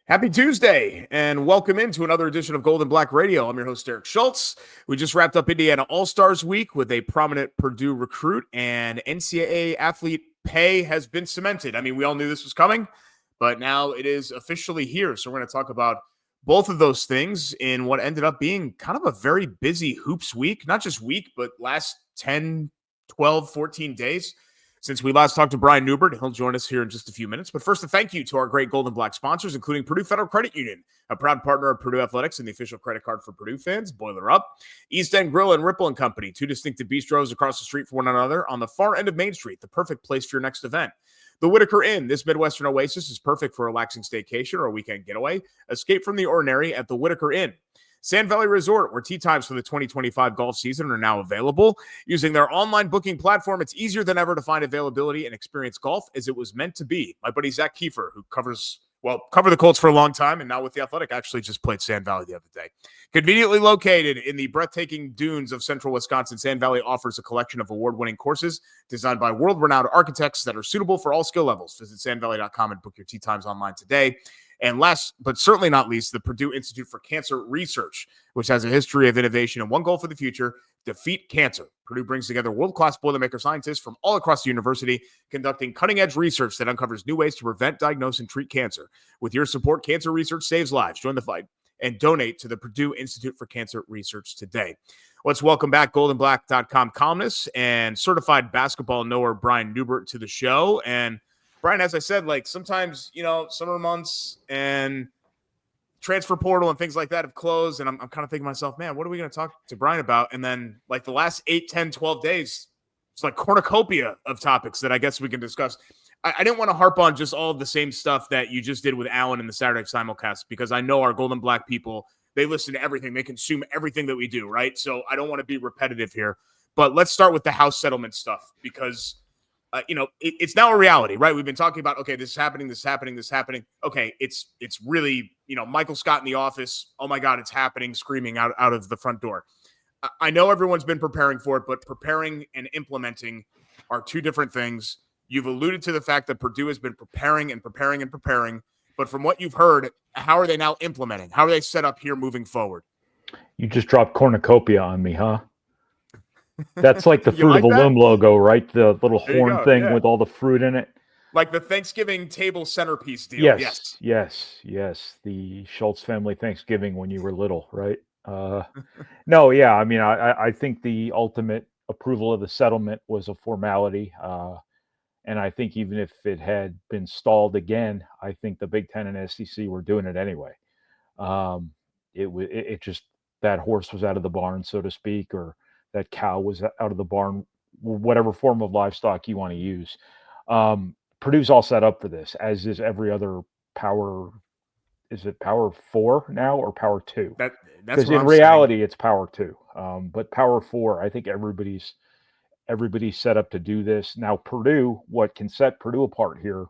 Happy Tuesday, and welcome into another edition of Gold and Black Radio. I'm your host, Derek Schultz. We just wrapped up Indiana All-Stars Week with a prominent Purdue recruit, and NCAA athlete pay has been cemented. I mean, we all knew this was coming, but now it is officially here. So we're going to talk about both of those things in what ended up being kind of a very busy hoops week. Not just week, but last 10, 12, 14 days. Since we last talked to Brian Neubert, he'll join us here in just a few minutes. But first, a thank you to our great Gold and Black sponsors, including Purdue Federal Credit Union, a proud partner of Purdue Athletics and the official credit card for Purdue fans. Boiler Up, East End Grill and Ripple & Company, two distinctive bistros across the street from one another on the far end of Main Street, the perfect place for your next event. The Whitaker Inn, this Midwestern oasis, is perfect for a relaxing staycation or a weekend getaway. Escape from the ordinary at the Whitaker Inn. Sand Valley Resort, where tee times for the 2025 golf season are now available. Using their online booking platform, it's easier than ever to find availability and experience golf as it was meant to be. My buddy Zach Kiefer, who covered the Colts for a long time and now with the Athletic, actually just played Sand Valley the other day. Conveniently located in the breathtaking dunes of central Wisconsin, Sand Valley offers a collection of award-winning courses designed by world-renowned architects that are suitable for all skill levels. Visit sandvalley.com and book your tee times online today. And last, but certainly not least, the Purdue Institute for Cancer Research, which has a history of innovation and one goal for the future: defeat cancer. Purdue brings together world-class Boilermaker scientists from all across the university, conducting cutting-edge research that uncovers new ways to prevent, diagnose, and treat cancer. With your support, cancer research saves lives. Join the fight and donate to the Purdue Institute for Cancer Research today. Let's welcome back goldandblack.com columnist and certified basketball knower Brian Neubert to the show. And Brian, as I said, sometimes, summer months and transfer portal and things like that have closed. And I'm kind of thinking to myself, man, what are we going to talk to Brian about? And then the last 8, 10, 12 days, it's like cornucopia of topics that I guess we can discuss. I didn't want to harp on just all of the same stuff that you just did with Alan in the Saturday simulcast, because I know our Gold and Black people, they listen to everything. They consume everything that we do, right? So I don't want to be repetitive here. But let's start with the House settlement stuff, because it's now a reality, right? We've been talking about, okay, this is happening. Okay, it's really, Michael Scott in the office. Oh my God, it's happening, screaming out of the front door. I know everyone's been preparing for it, but preparing and implementing are two different things. You've alluded to the fact that Purdue has been preparing. But from what you've heard, how are they now implementing? How are they set up here moving forward? You just dropped cornucopia on me, huh? That's like the Fruit of the Loom logo, right? The little horn thing with all the fruit in it. Like the Thanksgiving table centerpiece deal. Yes. The Schultz family Thanksgiving when you were little, right? No, yeah. I mean, I think the ultimate approval of the settlement was a formality. And I think even if it had been stalled again, I think the Big Ten and SEC were doing it anyway. It just, that horse was out of the barn, so to speak, or that cow was out of the barn, whatever form of livestock you want to use. Purdue's all set up for this, as is every other power. Is it Power 4 now or Power 2? Because in reality, it's Power 2. But Power 4, I think everybody's set up to do this. Now, Purdue, what can set Purdue apart here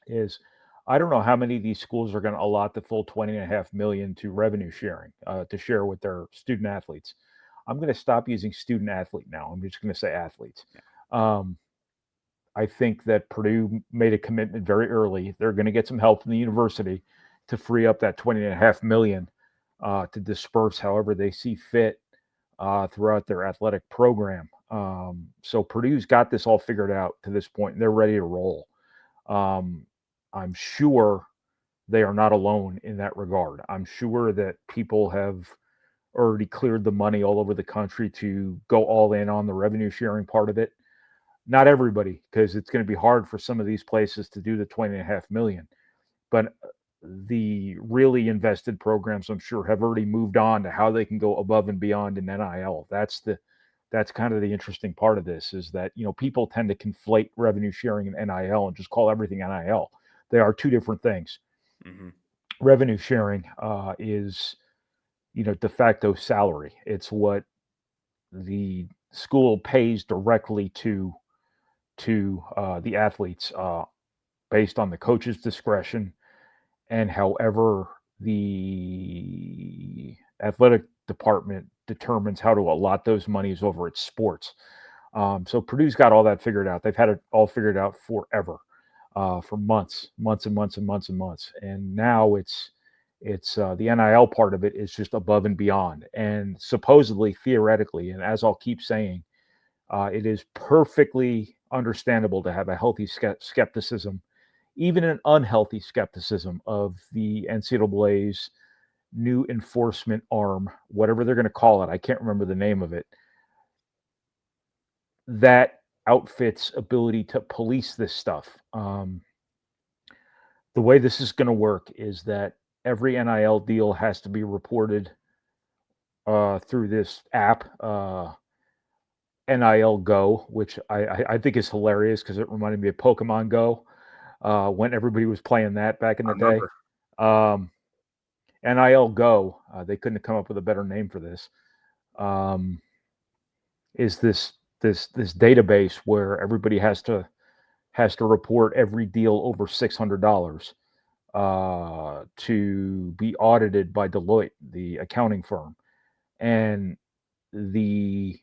is, I don't know how many of these schools are going to allot the full $20.5 million to revenue sharing, to share with their student athletes. I'm going to stop using student athlete now. I'm just going to say athletes. I think that Purdue made a commitment very early. They're going to get some help from the university to free up that $20.5 million to disperse however they see fit throughout their athletic program. So Purdue's got this all figured out to this point, and they're ready to roll. I'm sure they are not alone in that regard. I'm sure that people have already cleared the money all over the country to go all in on the revenue sharing part of it. Not everybody, because it's going to be hard for some of these places to do the $20.5 million. But the really invested programs, I'm sure, have already moved on to how they can go above and beyond in NIL. That's kind of the interesting part of this, is that, people tend to conflate revenue sharing and NIL and just call everything NIL. They are two different things. Mm-hmm. Revenue sharing is, de facto salary. It's what the school pays directly to the athletes based on the coach's discretion, and however the athletic department determines how to allot those monies over its sports. So Purdue's got all that figured out. They've had it all figured out forever. for months, months and months and months and months. And now it's the NIL part of it is just above and beyond. And supposedly, theoretically, and as I'll keep saying, it is perfectly understandable to have a healthy skepticism, even an unhealthy skepticism of the NCAA's new enforcement arm, whatever they're going to call it. I can't remember the name of it. That outfit's ability to police this stuff. The way this is going to work is that every NIL deal has to be reported through this app, NIL Go, which I think is hilarious because it reminded me of Pokemon Go when everybody was playing that back in the day. NIL Go, they couldn't have come up with a better name for this. Is this database where everybody has to report every deal over $600 to be audited by Deloitte, the accounting firm, and the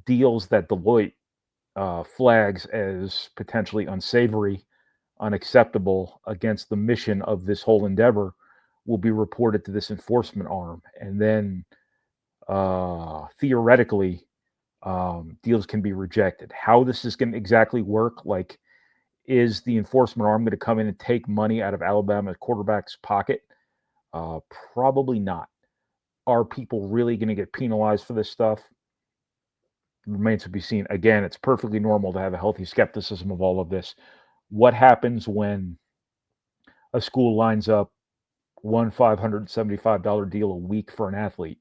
deals that Deloitte flags as potentially unsavory, unacceptable against the mission of this whole endeavor will be reported to this enforcement arm. And then theoretically, deals can be rejected. How this is going to exactly work, like, is the enforcement arm going to come in and take money out of Alabama's quarterback's pocket? Probably not. Are people really going to get penalized for this stuff? Remains to be seen. Again, it's perfectly normal to have a healthy skepticism of all of this. What happens when a school lines up one $575 deal a week for an athlete?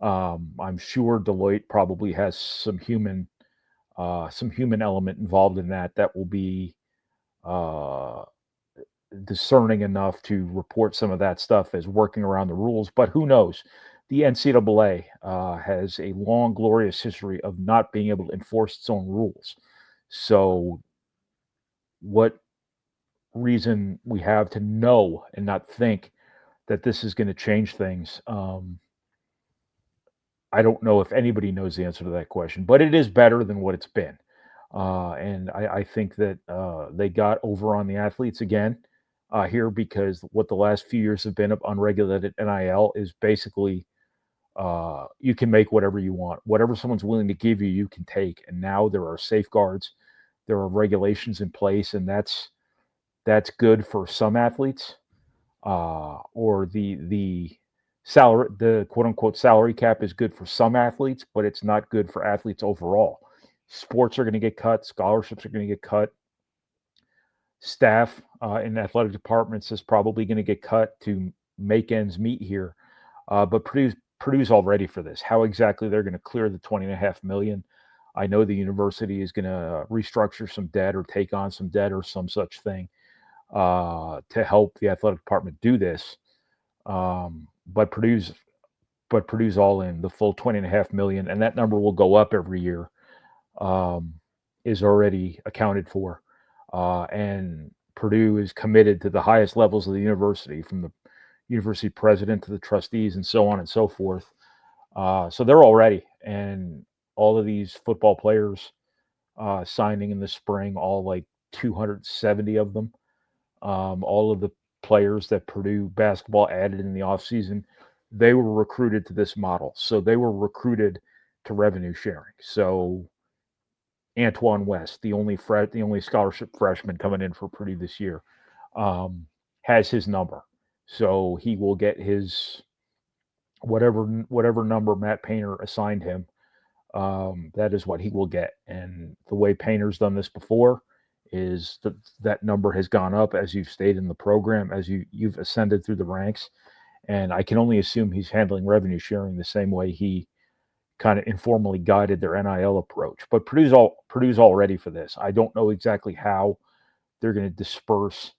I'm sure Deloitte probably has some human element involved in that will be discerning enough to report some of that stuff as working around the rules. But who knows? The NCAA has a long, glorious history of not being able to enforce its own rules. So what reason we have to know and not think that this is going to change things? I don't know if anybody knows the answer to that question, but it is better than what it's been. And I think that they got over on the athletes again here, because what the last few years have been of unregulated NIL is basically you can make whatever you want. Whatever someone's willing to give you, you can take. And now there are safeguards, there are regulations in place, and that's good for some athletes. Or the salary, the quote unquote salary cap is good for some athletes, but it's not good for athletes overall. Sports are going to get cut, scholarships are going to get cut, staff in athletic departments is probably going to get cut to make ends meet here. But Purdue's all ready for this. How exactly they're going to clear the $20.5 million? I know the university is going to restructure some debt or take on some debt or some such thing to help the athletic department do this. But Purdue's all in the full $20.5 million, and that number will go up every year. Is already accounted for, and Purdue is committed to the highest levels of the university, from the university president to the trustees and so on and so forth. So they're all ready, and all of these football players signing in the spring, all like 270 of them, all of the players that Purdue basketball added in the offseason, they were recruited to this model. So they were recruited to revenue sharing. So Antoine West, the only scholarship freshman coming in for Purdue this year, has his number. So he will get his whatever number Matt Painter assigned him. That is what he will get. And the way Painter's done this before is that number has gone up as you've stayed in the program, as you've ascended through the ranks. And I can only assume he's handling revenue sharing the same way he kind of informally guided their NIL approach. But Purdue's all ready for this. I don't know exactly how they're going to disperse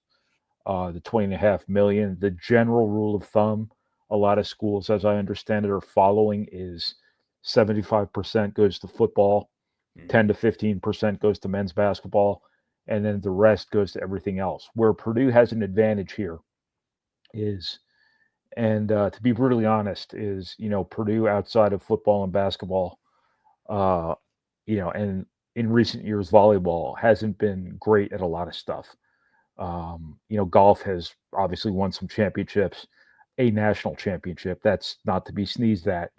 the $20.5 million. The general rule of thumb, a lot of schools, as I understand it, are following is 75% goes to football, 10 to 15% goes to men's basketball, and then the rest goes to everything else. Where Purdue has an advantage here is, and to be brutally honest, is, Purdue outside of football and basketball, and in recent years, volleyball hasn't been great at a lot of stuff. Golf has obviously won some championships, a national championship. That's not to be sneezed at.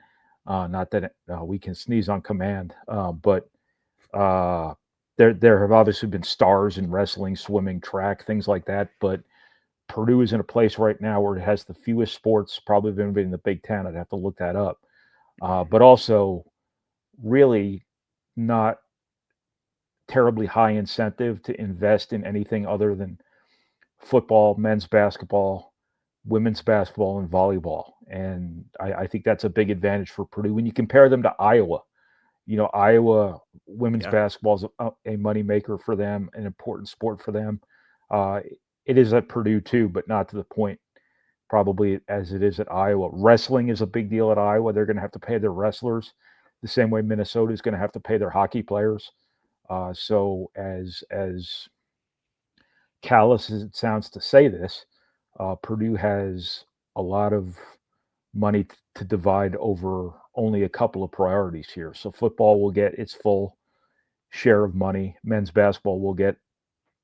Not that we can sneeze on command, but there have obviously been stars in wrestling, swimming, track, things like that. But Purdue is in a place right now where it has the fewest sports probably of anybody in the Big Ten. I'd have to look that up. But also really not terribly high incentive to invest in anything other than football, men's basketball, women's basketball, and volleyball. And I think that's a big advantage for Purdue. When you compare them to Iowa, Iowa women's Yeah. basketball is a moneymaker for them, an important sport for them. Uh, it is at Purdue too, but not to the point probably as it is at Iowa. Wrestling is a big deal at Iowa. They're going to have to pay their wrestlers the same way Minnesota is going to have to pay their hockey players. So as callous as it sounds to say this, Purdue has a lot of money to divide over only a couple of priorities here. So football will get its full share of money. Men's basketball will get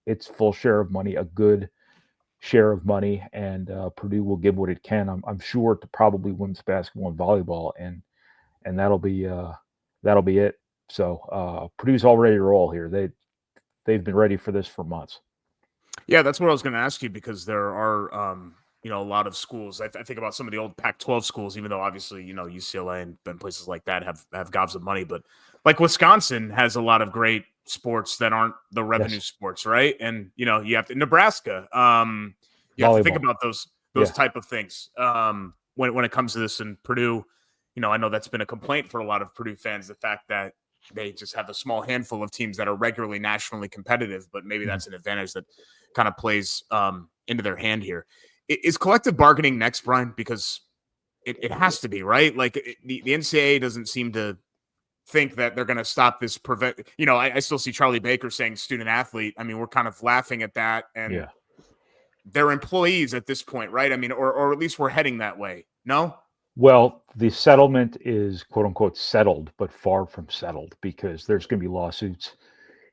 its full share of money, a good share of money, and Purdue will give what it can. I'm sure to probably women's basketball and volleyball, and that'll be it. So Purdue's all ready to roll here. They've been ready for this for months. Yeah, that's what I was going to ask you, because there are, a lot of schools. I think about some of the old Pac-12 schools, even though obviously, UCLA and places like that have gobs of money, but like Wisconsin has a lot of great sports that aren't the revenue Yes, sports, right? And you have to Nebraska. You have to think volleyball. about those Yeah, type of things. When it comes to this, in Purdue, I know that's been a complaint for a lot of Purdue fans, the fact that they just have a small handful of teams that are regularly nationally competitive, but maybe mhm. that's an advantage that kind of plays into their hand here. Is collective bargaining next, Brian? Because it has to be, right? Like the NCAA doesn't seem to think that they're going to stop this I still see Charlie Baker saying student athlete. I mean, we're kind of laughing at that, and Yeah. they're employees at this point, right? I mean, or at least we're heading that way. No? Well, the settlement is quote unquote settled, but far from settled because there's going to be lawsuits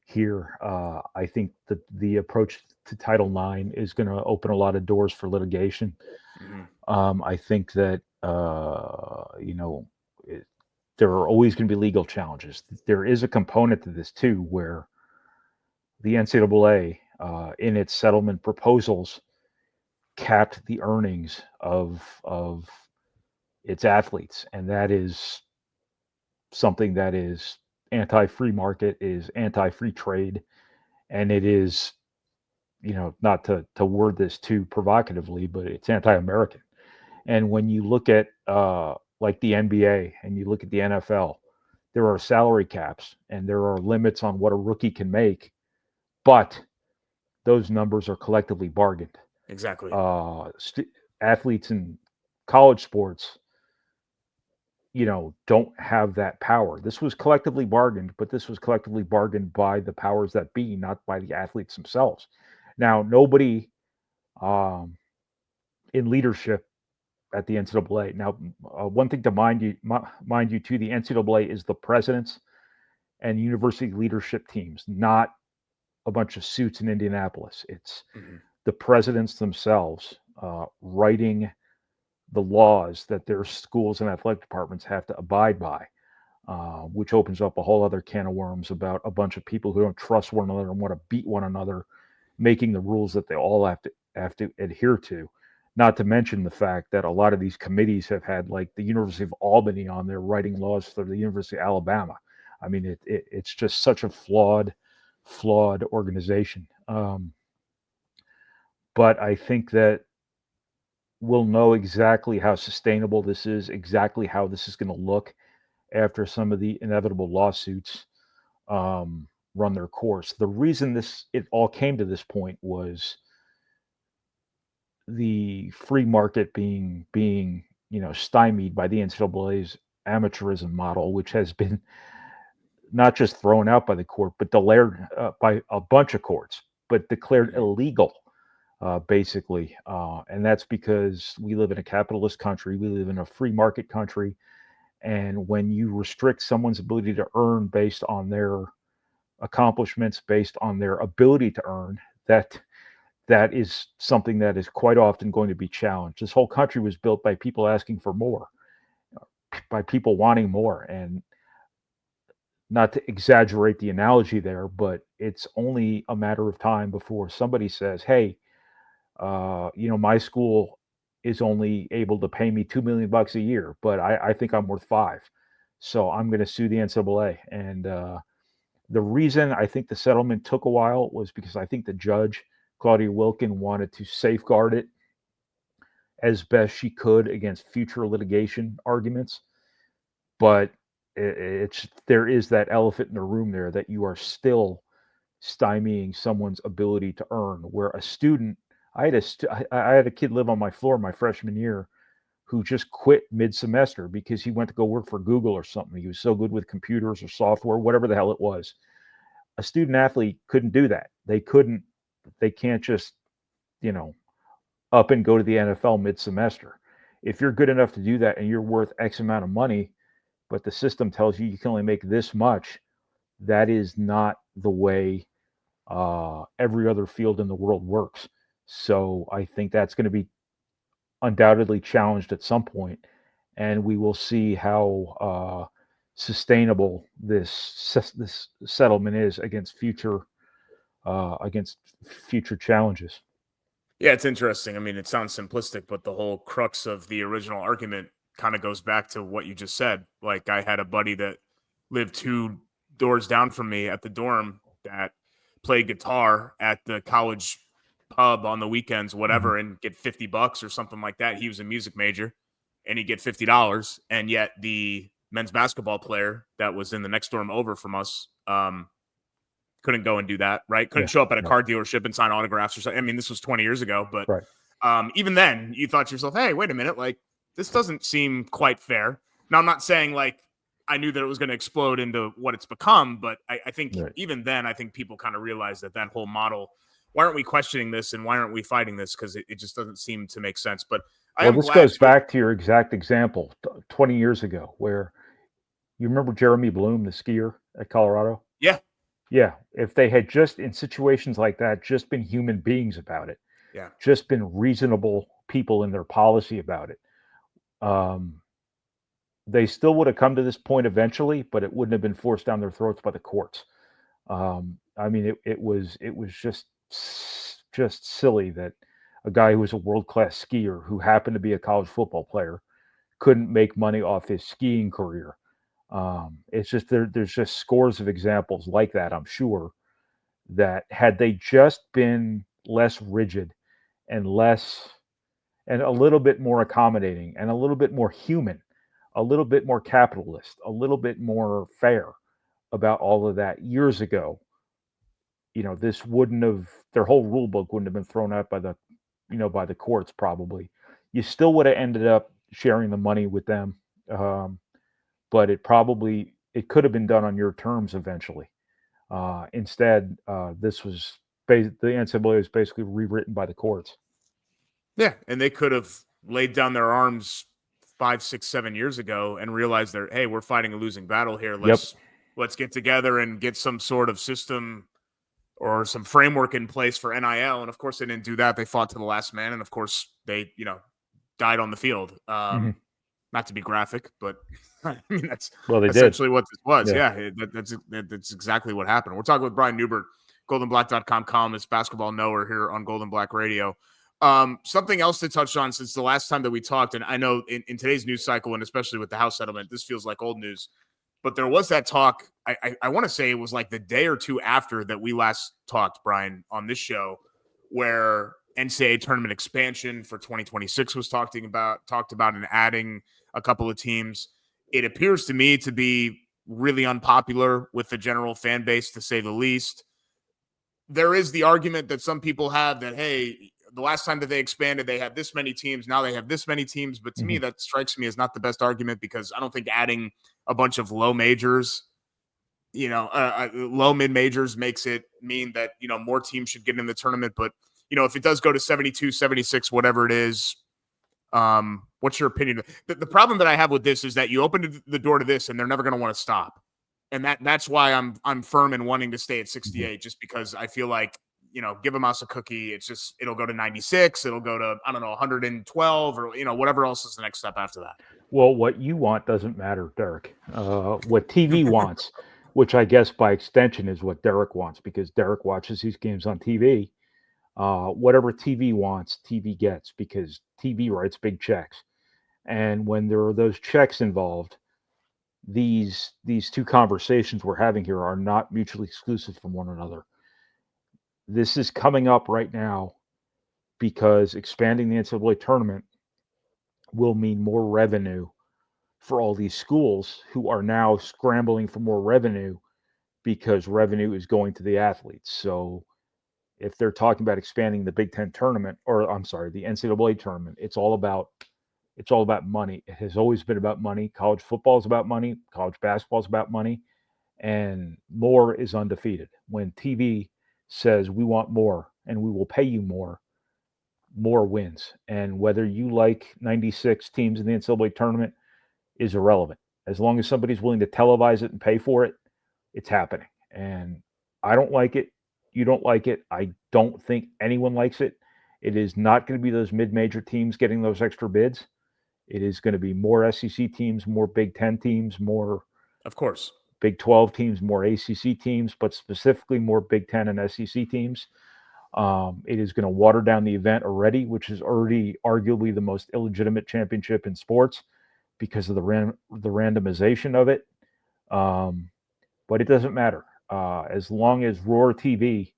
here. I think that the approach to Title IX is going to open a lot of doors for litigation. Mm-hmm. I think that it, there are always going to be legal challenges. There is a component to this too, where the NCAA, in its settlement proposals, capped the earnings of its athletes, and that is something that is anti-free market, is anti-free trade, and it is, not to word this too provocatively, but it's anti-American. And when you look at like the NBA and you look at the NFL, there are salary caps and there are limits on what a rookie can make, but those numbers are collectively bargained. Exactly. Athletes in college sports, don't have that power. This was collectively bargained, but this was collectively bargained by the powers that be, not by the athletes themselves. Now, nobody um, in leadership at the NCAA. Now, one thing to mind you too, the NCAA is the presidents and university leadership teams, not a bunch of suits in Indianapolis. It's Mm-hmm. the presidents themselves writing the laws that their schools and athletic departments have to abide by, which opens up a whole other can of worms about a bunch of people who don't trust one another and want to beat one another, making the rules that they all have to adhere to. Not to mention the fact that a lot of these committees have had like the University of Albany on there writing laws for the University of Alabama. I mean, it's just such a flawed organization. But I think that we'll know exactly how sustainable this is, exactly how this is going to look after some of the inevitable lawsuits run their course. The reason it all came to this point was the free market being stymied by the NCAA's amateurism model, which has been not just thrown out by the court, but declared by a bunch of courts, but declared Mm-hmm. illegal, basically. And that's because we live in a capitalist country, we live in a free market country, and when you restrict someone's ability to earn based on their accomplishments, based on their ability to earn, that is something that is quite often going to be challenged. This whole country was built by people asking for more, by people wanting more. And not to exaggerate the analogy there, but it's only a matter of time before somebody says, hey, my school is only able to pay me $2 million a year, but I think I'm worth 5. So I'm going to sue the NCAA. And the reason I think the settlement took a while was because I think the judge, Claudia Wilkin, wanted to safeguard it as best she could against future litigation arguments. But there is that elephant in the room there, that you are still stymieing someone's ability to earn. Where a student, I had a kid live on my floor my freshman year who just quit mid-semester because he went to go work for Google or something. He was so good with computers or software, whatever the hell it was. A student athlete couldn't do that. They can't just, up and go to the NFL mid-semester. If you're good enough to do that and you're worth X amount of money, but the system tells you can only make this much, that is not the way every other field in the world works. So I think that's going to be undoubtedly challenged at some point, and we will see how sustainable this settlement is against future challenges. Yeah, it's interesting. I mean, it sounds simplistic, but the whole crux of the original argument kind of goes back to what you just said. Like, I had a buddy that lived 2 doors down from me at the dorm that played guitar at the college pub on the weekends, whatever, and get $50 or something like that. He was a music major and he'd get $50. And yet the men's basketball player that was in the next dorm over from us, couldn't go and do that, right? Couldn't show up at a car dealership and sign autographs or something. I mean, this was 20 years ago, but even then you thought to yourself, hey, wait a minute, like, this doesn't seem quite fair. Now, I'm not saying like I knew that it was going to explode into what it's become, but I think even then, I think people kind of realized that whole model, why aren't we questioning this and why aren't we fighting this? Because it just doesn't seem to make sense. But this goes back to your exact example 20 years ago, where you remember Jeremy Bloom, the skier at Colorado? Yeah. If they had just, in situations like that, just been human beings about it, just been reasonable people in their policy about it, they still would have come to this point eventually, but it wouldn't have been forced down their throats by the courts. I mean, it was just silly that a guy who was a world-class skier who happened to be a college football player couldn't make money off his skiing career. It's just there's just scores of examples like that, I'm sure, that had they just been less rigid and a little bit more accommodating and a little bit more human, a little bit more capitalist, a little bit more fair about all of that years ago, this their whole rule book wouldn't have been thrown out by the courts probably. You still would have ended up sharing the money with them. But it could have been done on your terms eventually. Instead, the NCAA was basically rewritten by the courts. Yeah, and they could have laid down their arms 5, 6, 7 years ago and realized that, hey, we're fighting a losing battle here. Let's get together and get some sort of system or some framework in place for NIL. And of course, they didn't do that. They fought to the last man, and of course, they died on the field. Not to be graphic, but I mean, that's essentially what this was. Yeah, that's exactly what happened. We're talking with Brian Neubert, goldenblack.com columnist, basketball knower here on Golden Black Radio. Something else to touch on since the last time that we talked, and I know in today's news cycle, and especially with the House settlement, this feels like old news, but there was that talk, I want to say it was like the day or two after that we last talked, Brian, on this show, where NCAA tournament expansion for 2026 was talked about and adding a couple of teams. It appears to me to be really unpopular with the general fan base, to say the least. There is the argument that some people have that, hey, the last time that they expanded, they had this many teams. Now they have this many teams. But to me, that strikes me as not the best argument, because I don't think adding a bunch of low majors, low mid majors makes it mean that, more teams should get in the tournament. But, if it does go to 72, 76, whatever it is, what's your opinion? The problem that I have with this is that you open the door to this and they're never going to want to stop. And that's why I'm firm in wanting to stay at 68, just because I feel like give a mouse a cookie. It'll go to 96. It'll go to, I don't know, 112 or, whatever else is the next step after that. Well, what you want doesn't matter, Derek. What TV wants, which I guess by extension is what Derek wants, because Derek watches these games on TV. Whatever TV wants, TV gets, because TV writes big checks. And when there are those checks involved, these two conversations we're having here are not mutually exclusive from one another. This is coming up right now because expanding the NCAA tournament will mean more revenue for all these schools who are now scrambling for more revenue because revenue is going to the athletes. So if they're talking about expanding the Big Ten tournament, or I'm sorry, the NCAA tournament, it's all about money. It has always been about money. College football is about money. College basketball is about money. And more is undefeated. When TV says we want more and we will pay you more wins. And whether you like 96 teams in the NCAA tournament is irrelevant. As long as somebody's willing to televise it and pay for it, it's happening. And I don't like it. You don't like it. I don't think anyone likes it. It is not going to be those mid-major teams getting those extra bids. It is going to be more SEC teams, more Big Ten teams, more, of course, Big 12 teams, more ACC teams, but specifically more Big Ten and SEC teams. It is going to water down the event already, which is already arguably the most illegitimate championship in sports because of the randomization of it. But it doesn't matter. As long as Roar TV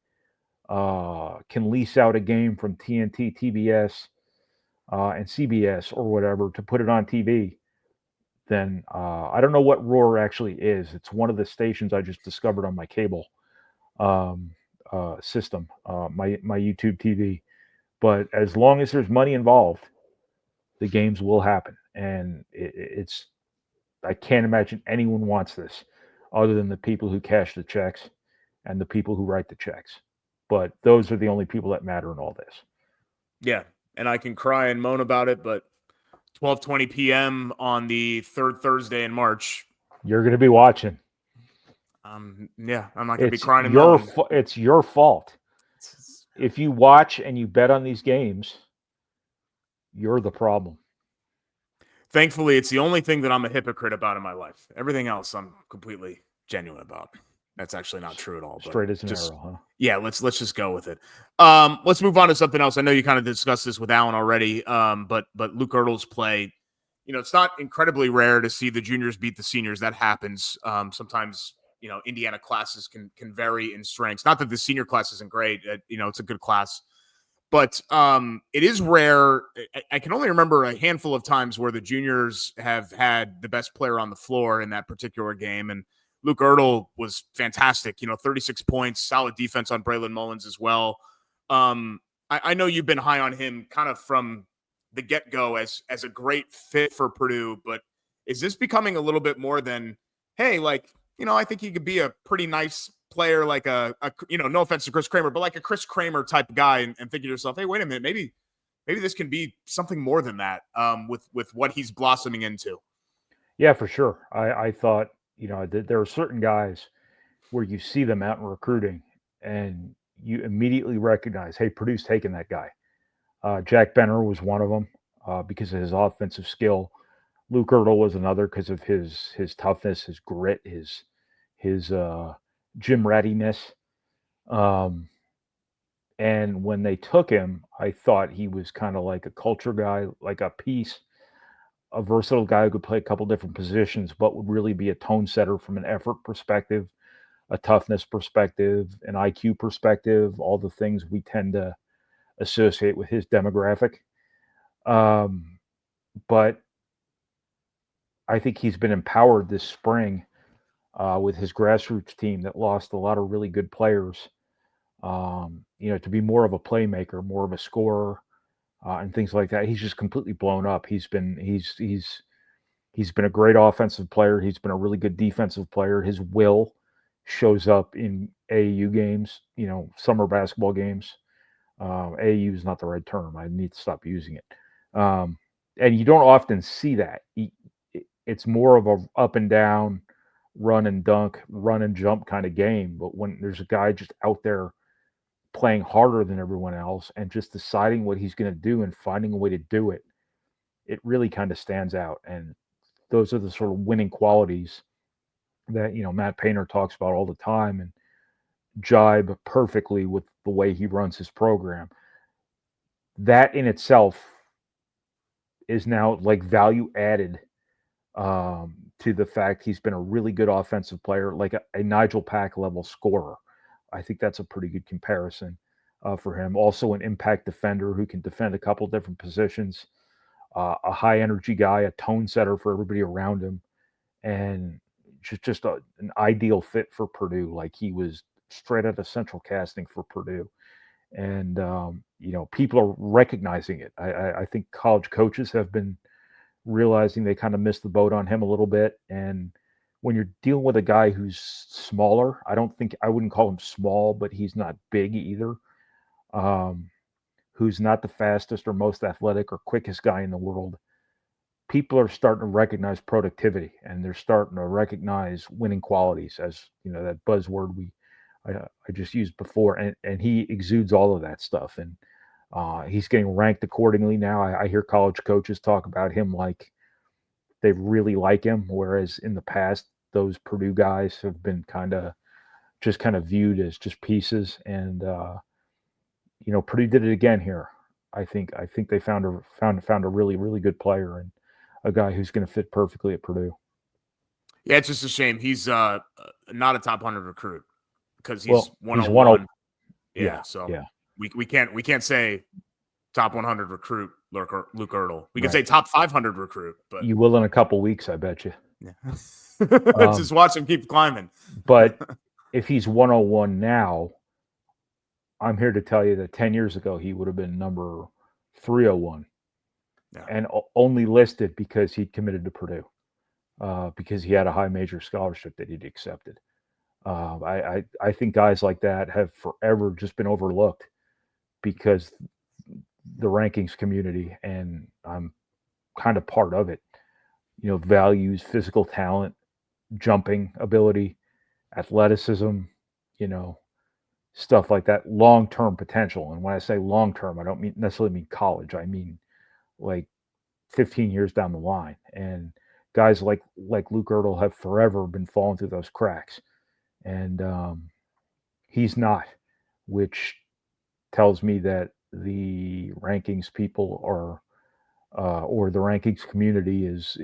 can lease out a game from TNT, TBS, and CBS or whatever to put it on TV, then I don't know what Roar actually is. It's one of the stations I just discovered on my cable system, my YouTube TV. But as long as there's money involved, the games will happen. And it's I can't imagine anyone wants this other than the people who cash the checks and the people who write the checks. But those are the only people that matter in all this. Yeah, and I can cry and moan about it, but 12:20 p.m. on the third Thursday in March. You're going to be watching. Yeah, I'm not going to be crying and moaning. It's your fault. If you watch and you bet on these games, you're the problem. Thankfully, it's the only thing that I'm a hypocrite about in my life. Everything else I'm completely genuine about. That's actually not true at all. Straight as an arrow, huh? Yeah, let's just go with it. Let's move on to something else. I know you kind of discussed this with Alan already, but Luke Erdle's play, it's not incredibly rare to see the juniors beat the seniors. That happens. Sometimes, Indiana classes can vary in strengths. Not that the senior class isn't great. It's a good class. But it is rare. I can only remember a handful of times where the juniors have had the best player on the floor in that particular game. And Luke Erdle was fantastic. 36 points, solid defense on Braylon Mullins as well. I know you've been high on him kind of from the get-go as a great fit for Purdue. But is this becoming a little bit more than, hey, I think he could be a pretty nice player, like a no offense to Chris Kramer, but like a Chris Kramer type guy, and thinking to yourself, hey, wait a minute, maybe this can be something more than that with what he's blossoming into. Yeah, for sure. I thought, there are certain guys where you see them out in recruiting and you immediately recognize, hey, Purdue's taking that guy. Jack Benner was one of them because of his offensive skill. Luke Erdle was another because of his toughness, his grit, his gym readiness. And when they took him, I thought he was kind of like a culture guy, like a piece, a versatile guy who could play a couple different positions, but would really be a tone setter from an effort perspective, a toughness perspective, an IQ perspective, all the things we tend to associate with his demographic. But I think he's been empowered this spring with his grassroots team that lost a lot of really good players, to be more of a playmaker, more of a scorer, and things like that. He's just completely blown up. He's been a great offensive player. He's been a really good defensive player. His will shows up in AAU games, summer basketball games. AAU is not the right term. I need to stop using it. And you don't often see that. It's more of a up and down, run and dunk, run and jump kind of game. But when there's a guy just out there playing harder than everyone else and just deciding what he's going to do and finding a way to do it, it really kind of stands out. And those are the sort of winning qualities that, Matt Painter talks about all the time and jibe perfectly with the way he runs his program. That in itself is now like value added to the fact he's been a really good offensive player, like a Nigel Pack level scorer. I think that's a pretty good comparison for him. Also, an impact defender who can defend a couple different positions, a high energy guy, a tone setter for everybody around him, and just an ideal fit for Purdue. Like he was straight out of central casting for Purdue. And, people are recognizing it. I think college coaches have been realizing they kind of missed the boat on him a little bit. And when you're dealing with a guy who's smaller, I wouldn't call him small, but he's not big either. Who's not the fastest or most athletic or quickest guy in the world. People are starting to recognize productivity, and they're starting to recognize winning qualities, as that buzzword I just used before, and he exudes all of that stuff, and he's getting ranked accordingly now. I hear college coaches talk about him like they really like him, whereas in the past those Purdue guys have been kind of viewed as just pieces. And Purdue did it again here. I think they found a really, really good player and a guy who's going to fit perfectly at Purdue. Yeah, it's just a shame he's not a top 100 recruit because he's 101. He's 101. Yeah, so we can't say top 100 recruit Luke Erdle. We can say top 500 recruit, but you will in a couple weeks, I bet you. Yeah. Just watch him keep climbing. But if he's 101 now, I'm here to tell you that 10 years ago he would have been number 301, and only listed because he committed to Purdue, because he had a high major scholarship that he'd accepted. I think guys like that have forever just been overlooked because the rankings community, and I'm kind of part of it, values physical talent, jumping ability, athleticism, stuff like that, long-term potential. And when I say long-term, I don't necessarily mean college. I mean like 15 years down the line. And guys like Luke Erdle have forever been falling through those cracks. And he's not, which tells me that the rankings people are, or the rankings community is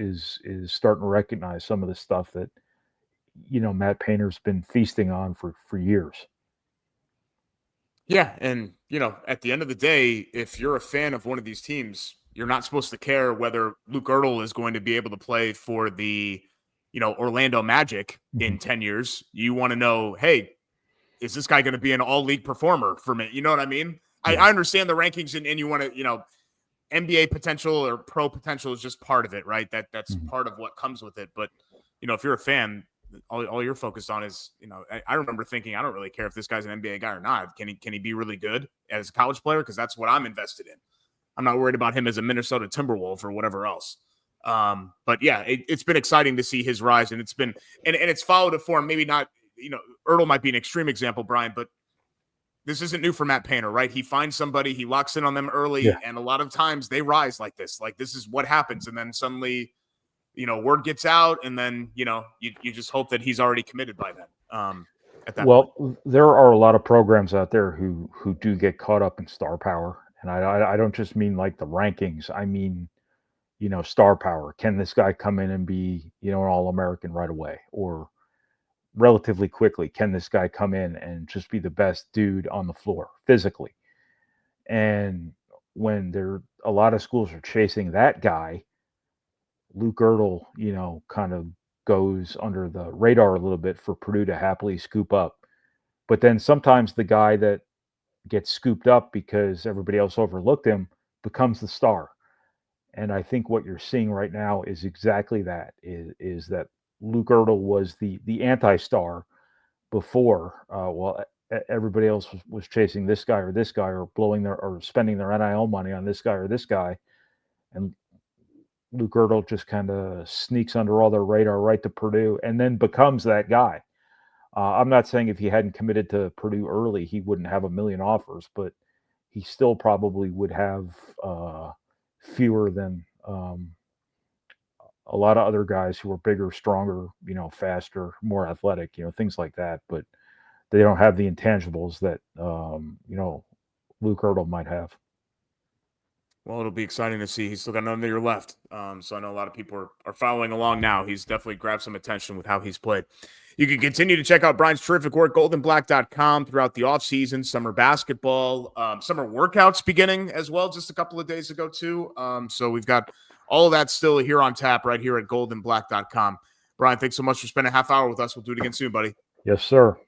starting to recognize some of the stuff that, Matt Painter's been feasting on for years. Yeah, and at the end of the day, if you're a fan of one of these teams, you're not supposed to care whether Luke Erdle is going to be able to play for the, Orlando Magic in 10 years. You want to know, hey, is this guy going to be an all-league performer for me? You know what I mean? Yeah. I understand the rankings, and you want to, NBA potential or pro potential is just part of it, right? That's part of what comes with it. But, if you're a fan, all you're focused on is, I remember thinking, I don't really care if this guy's an NBA guy or not. Can he be really good as a college player? Because that's what I'm invested in. I'm not worried about him as a Minnesota Timberwolf or whatever else. But yeah, it's been exciting to see his rise, and it's been, and it's followed a form, maybe not, Erdle might be an extreme example, Brian, but this isn't new for Matt Painter, right? He finds somebody, he locks in on them early, and a lot of times they rise like this. Like, this is what happens, and then suddenly, word gets out, and then, you just hope that he's already committed by then. At that point. There are a lot of programs out there who do get caught up in star power, and I don't just mean like the rankings. I mean, star power. Can this guy come in and be, an All-American right away, or relatively quickly? Can this guy come in and just be the best dude on the floor physically? And when a lot of schools are chasing that guy, Luke Erdle, kind of goes under the radar a little bit for Purdue to happily scoop up. But then sometimes the guy that gets scooped up because everybody else overlooked him becomes the star. And I think what you're seeing right now is exactly that, is that Luke Erdle was the anti-star before, everybody else was chasing this guy, or or spending their NIL money on this guy or this guy. And Luke Erdle just kind of sneaks under all their radar right to Purdue and then becomes that guy. I'm not saying if he hadn't committed to Purdue early, he wouldn't have a million offers, but he still probably would have fewer than a lot of other guys who are bigger, stronger, faster, more athletic, things like that. But they don't have the intangibles that Luke Erdle might have. Well, it'll be exciting to see. He's still got another year left. So I know a lot of people are following along now. He's definitely grabbed some attention with how he's played. You can continue to check out Brian's terrific work, goldenblack.com, throughout the offseason, summer basketball, summer workouts beginning as well, just a couple of days ago, too. So we've got all of that still here on tap right here at goldenblack.com. Brian, thanks so much for spending a half hour with us. We'll do it again soon, buddy. Yes, sir.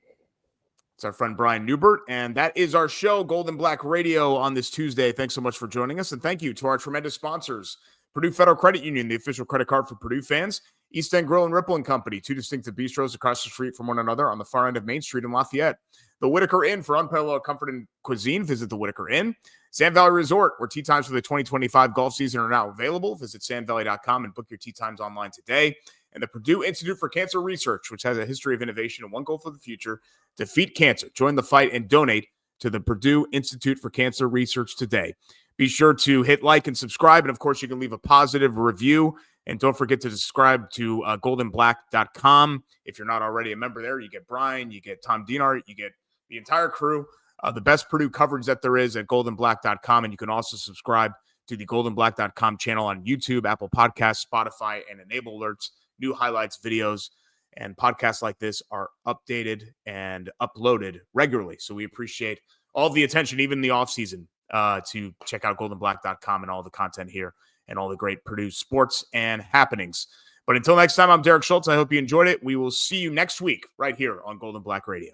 It's our friend Brian Neubert, and that is our show, Golden Black Radio, on this Tuesday. Thanks so much for joining us, and thank you to our tremendous sponsors, Purdue Federal Credit Union, the official credit card for Purdue fans, East End Grill and Ripple and Company, two distinctive bistros across the street from one another on the far end of Main Street in Lafayette. The Whitaker Inn for unparalleled comfort and cuisine. Visit the Whitaker Inn. Sand Valley Resort, where tee times for the 2025 golf season are now available. Visit sandvalley.com and book your tee times online today. And the Purdue Institute for Cancer Research, which has a history of innovation and one goal for the future: defeat cancer. Join the fight and donate to the Purdue Institute for Cancer Research today. Be sure to hit like and subscribe. And, of course, you can leave a positive review. And don't forget to subscribe to goldenblack.com. If you're not already a member there, you get Brian, you get Tom Dienart, you get the entire crew, the best Purdue coverage that there is at goldenblack.com. And you can also subscribe to the goldenblack.com channel on YouTube, Apple Podcasts, Spotify, and enable alerts. New highlights, videos, and podcasts like this are updated and uploaded regularly. So we appreciate all the attention, even in the offseason, to check out goldenblack.com and all the content here and all the great Purdue sports and happenings. But until next time, I'm Derek Schultz. I hope you enjoyed it. We will see you next week right here on Golden Black Radio.